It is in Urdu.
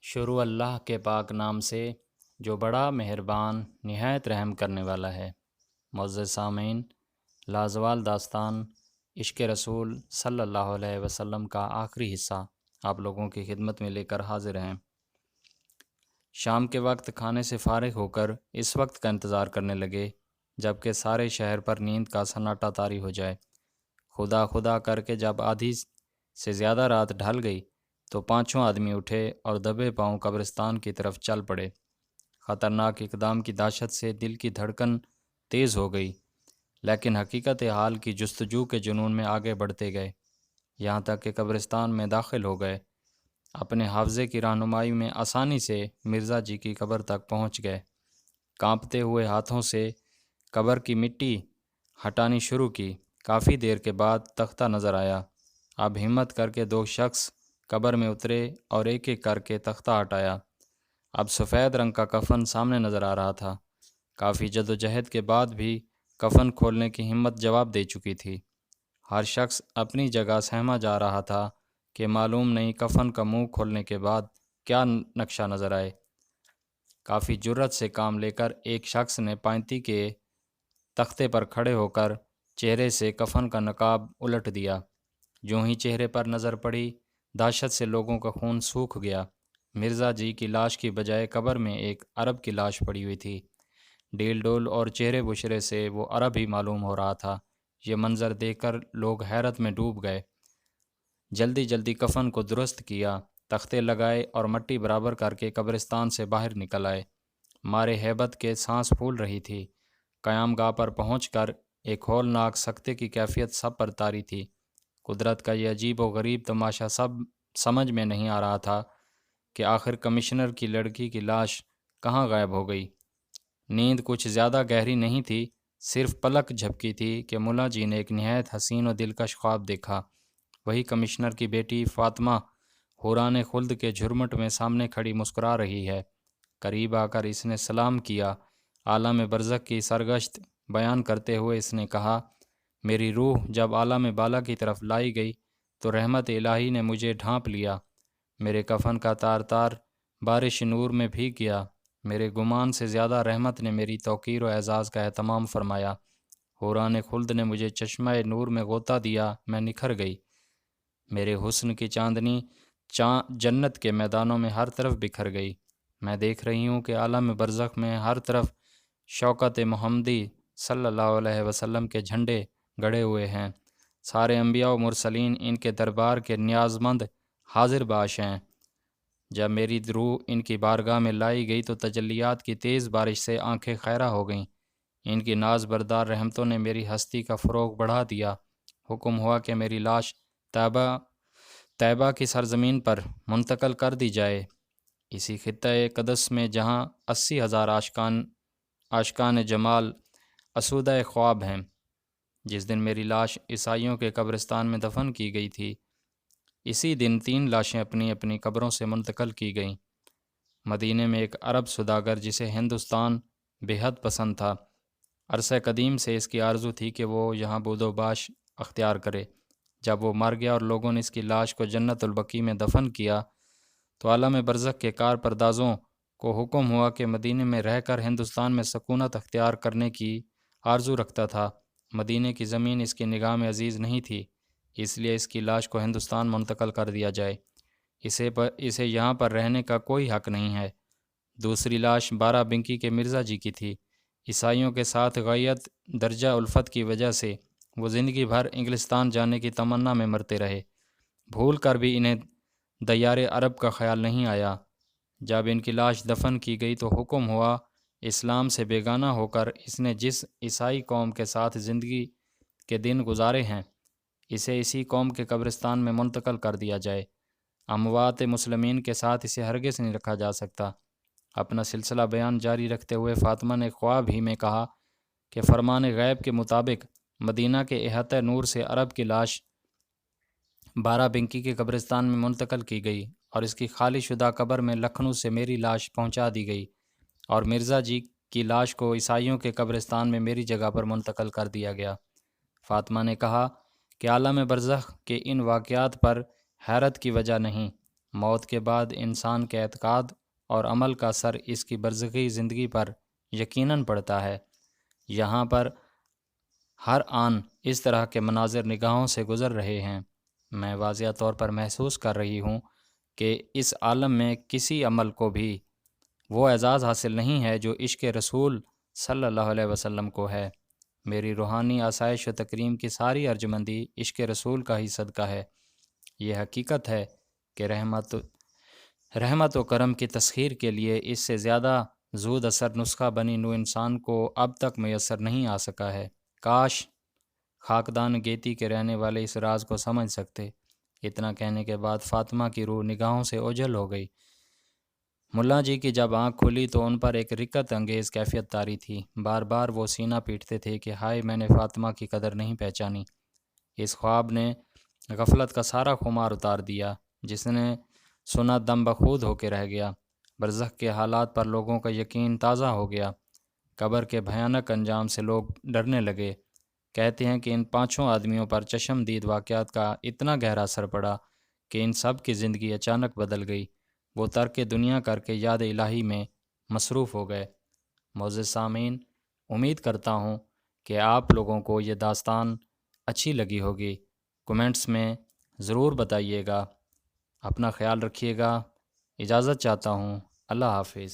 شروع اللہ کے پاک نام سے جو بڑا مہربان نہایت رحم کرنے والا ہے۔ معزز سامعین، لازوال داستان عشق رسول صلی اللہ علیہ وسلم کا آخری حصہ آپ لوگوں کی خدمت میں لے کر حاضر ہیں۔ شام کے وقت کھانے سے فارغ ہو کر اس وقت کا انتظار کرنے لگے جب کہ سارے شہر پر نیند کا سناٹا طاری ہو جائے۔ خدا خدا کر کے جب آدھی سے زیادہ رات ڈھل گئی تو پانچوں آدمی اٹھے اور دبے پاؤں قبرستان کی طرف چل پڑے۔ خطرناک اقدام کی دہشت سے دل کی دھڑکن تیز ہو گئی، لیکن حقیقت حال کی جستجو کے جنون میں آگے بڑھتے گئے، یہاں تک کہ قبرستان میں داخل ہو گئے۔ اپنے حافظے کی رہنمائی میں آسانی سے مرزا جی کی قبر تک پہنچ گئے۔ کانپتے ہوئے ہاتھوں سے قبر کی مٹی ہٹانی شروع کی۔ کافی دیر کے بعد تختہ نظر آیا۔ اب ہمت کر کے دو شخص قبر میں اترے اور ایک ایک کر کے تختہ ہٹایا۔ اب سفید رنگ کا کفن سامنے نظر آ رہا تھا۔ کافی جدوجہد کے بعد بھی کفن کھولنے کی ہمت جواب دے چکی تھی۔ ہر شخص اپنی جگہ سہما جا رہا تھا کہ معلوم نہیں کفن کا منہ کھولنے کے بعد کیا نقشہ نظر آئے۔ کافی جرأت سے کام لے کر ایک شخص نے پائنتی کے تختے پر کھڑے ہو کر چہرے سے کفن کا نقاب الٹ دیا۔ جوں ہی چہرے پر نظر پڑی، دہشت سے لوگوں کا خون سوکھ گیا۔ مرزا جی کی لاش کی بجائے قبر میں ایک عرب کی لاش پڑی ہوئی تھی۔ ڈیل ڈول اور چہرے بشرے سے وہ عرب ہی معلوم ہو رہا تھا۔ یہ منظر دیکھ کر لوگ حیرت میں ڈوب گئے۔ جلدی جلدی کفن کو درست کیا، تختے لگائے اور مٹی برابر کر کے قبرستان سے باہر نکل آئے۔ مارے ہیبت کے سانس پھول رہی تھی۔ قیام گاہ پر پہنچ کر ایک ہولناک سکتے کی کیفیت سب پر طاری تھی۔ قدرت کا یہ عجیب و غریب تماشا سب سمجھ میں نہیں آ رہا تھا کہ آخر کمشنر کی لڑکی کی لاش کہاں غائب ہو گئی۔ نیند کچھ زیادہ گہری نہیں تھی، صرف پلک جھپکی تھی کہ ملا جی نے ایک نہایت حسین و دلکش خواب دیکھا۔ وہی کمشنر کی بیٹی فاطمہ حوران خلد کے جھرمٹ میں سامنے کھڑی مسکرا رہی ہے۔ قریب آ کر اس نے سلام کیا۔ عالم برزخ کی سرگشت بیان کرتے ہوئے اس نے کہا، میری روح جب عالم بالا کی طرف لائی گئی تو رحمت الہی نے مجھے ڈھانپ لیا۔ میرے کفن کا تار تار بارش نور میں بھیگ گیا۔ میرے گمان سے زیادہ رحمت نے میری توقیر و اعزاز کا اہتمام فرمایا۔ حوران خلد نے مجھے چشمہ نور میں غوطہ دیا، میں نکھر گئی۔ میرے حسن کی چاندنی جنت کے میدانوں میں ہر طرف بکھر گئی۔ میں دیکھ رہی ہوں کہ عالم برزخ میں ہر طرف شوکت محمدی صلی اللہ علیہ وسلم کے جھنڈے گڑے ہوئے ہیں۔ سارے انبیاء و مرسلین ان کے دربار کے نیاز مند حاضر باش ہیں۔ جب میری روح ان کی بارگاہ میں لائی گئی تو تجلیات کی تیز بارش سے آنکھیں خیرہ ہو گئیں۔ ان کی ناز بردار رحمتوں نے میری ہستی کا فروغ بڑھا دیا۔ حکم ہوا کہ میری لاش طیبہ کی سرزمین پر منتقل کر دی جائے، اسی خطۂ قدس میں جہاں 80,000 عاشقان جمال اسودہ خواب ہیں۔ جس دن میری لاش عیسائیوں کے قبرستان میں دفن کی گئی تھی، اسی دن 3 لاشیں اپنی اپنی قبروں سے منتقل کی گئیں۔ مدینے میں ایک عرب سوداگر جسے ہندوستان بے حد پسند تھا، عرصہ قدیم سے اس کی آرزو تھی کہ وہ یہاں بود و باش اختیار کرے۔ جب وہ مر گیا اور لوگوں نے اس کی لاش کو جنت البقیع میں دفن کیا تو عالم برزخ کے کار پردازوں کو حکم ہوا کہ مدینے میں رہ کر ہندوستان میں سکونت اختیار کرنے کی آرزو رکھتا تھا۔ مدینے کی زمین اس کی نگاہ میں عزیز نہیں تھی، اس لیے اس کی لاش کو ہندوستان منتقل کر دیا جائے۔ اسے یہاں پر رہنے کا کوئی حق نہیں ہے۔ دوسری لاش بارہ بنکی کے مرزا جی کی تھی۔ عیسائیوں کے ساتھ غایت درجہ الفت کی وجہ سے وہ زندگی بھر انگلستان جانے کی تمنا میں مرتے رہے۔ بھول کر بھی انہیں دیار عرب کا خیال نہیں آیا۔ جب ان کی لاش دفن کی گئی تو حکم ہوا اسلام سے بیگانہ ہو کر اس نے جس عیسائی قوم کے ساتھ زندگی کے دن گزارے ہیں، اسے اسی قوم کے قبرستان میں منتقل کر دیا جائے۔ اموات مسلمین کے ساتھ اسے ہرگز نہیں رکھا جا سکتا۔ اپنا سلسلہ بیان جاری رکھتے ہوئے فاطمہ نے خواب ہی میں کہا کہ فرمان غیب کے مطابق مدینہ کے احاطہ نور سے عرب کی لاش بارہ بنکی کے قبرستان میں منتقل کی گئی اور اس کی خالی شدہ قبر میں لکھنؤ سے میری لاش پہنچا دی گئی اور مرزا جی کی لاش کو عیسائیوں کے قبرستان میں میری جگہ پر منتقل کر دیا گیا۔ فاطمہ نے کہا کہ عالم برزخ کے ان واقعات پر حیرت کی وجہ نہیں، موت کے بعد انسان کے اعتقاد اور عمل کا اثر اس کی برزخی زندگی پر یقیناً پڑتا ہے۔ یہاں پر ہر آن اس طرح کے مناظر نگاہوں سے گزر رہے ہیں۔ میں واضح طور پر محسوس کر رہی ہوں کہ اس عالم میں کسی عمل کو بھی وہ اعزاز حاصل نہیں ہے جو عشق رسول صلی اللہ علیہ وسلم کو ہے۔ میری روحانی آسائش و تکریم کی ساری ارجمندی عشق رسول کا ہی صدقہ ہے۔ یہ حقیقت ہے کہ رحمت و کرم کی تسخیر کے لیے اس سے زیادہ زود اثر نسخہ بنی نوع انسان کو اب تک میسر نہیں آ سکا ہے۔ کاش خاکدان گیتی کے رہنے والے اس راز کو سمجھ سکتے۔ اتنا کہنے کے بعد فاطمہ کی روح نگاہوں سے اوجھل ہو گئی۔ ملا جی کی جب آنکھ کھلی تو ان پر ایک رکت انگیز کیفیت طاری تھی۔ بار بار وہ سینہ پیٹتے تھے کہ ہائے میں نے فاطمہ کی قدر نہیں پہچانی۔ اس خواب نے غفلت کا سارا خمار اتار دیا۔ جس نے سنا دم بخود ہو کے رہ گیا۔ برزخ کے حالات پر لوگوں کا یقین تازہ ہو گیا۔ قبر کے بھیانک انجام سے لوگ ڈرنے لگے۔ کہتے ہیں کہ ان 5 آدمیوں پر چشم دید واقعات کا اتنا گہرا اثر پڑا کہ ان سب کی زندگی اچانک بدل گئی۔ وہ ترک دنیا کر کے یاد الہی میں مصروف ہو گئے۔ معزز سامعین، امید کرتا ہوں کہ آپ لوگوں کو یہ داستان اچھی لگی ہوگی۔ کمنٹس میں ضرور بتائیے گا۔ اپنا خیال رکھیے گا۔ اجازت چاہتا ہوں۔ اللہ حافظ۔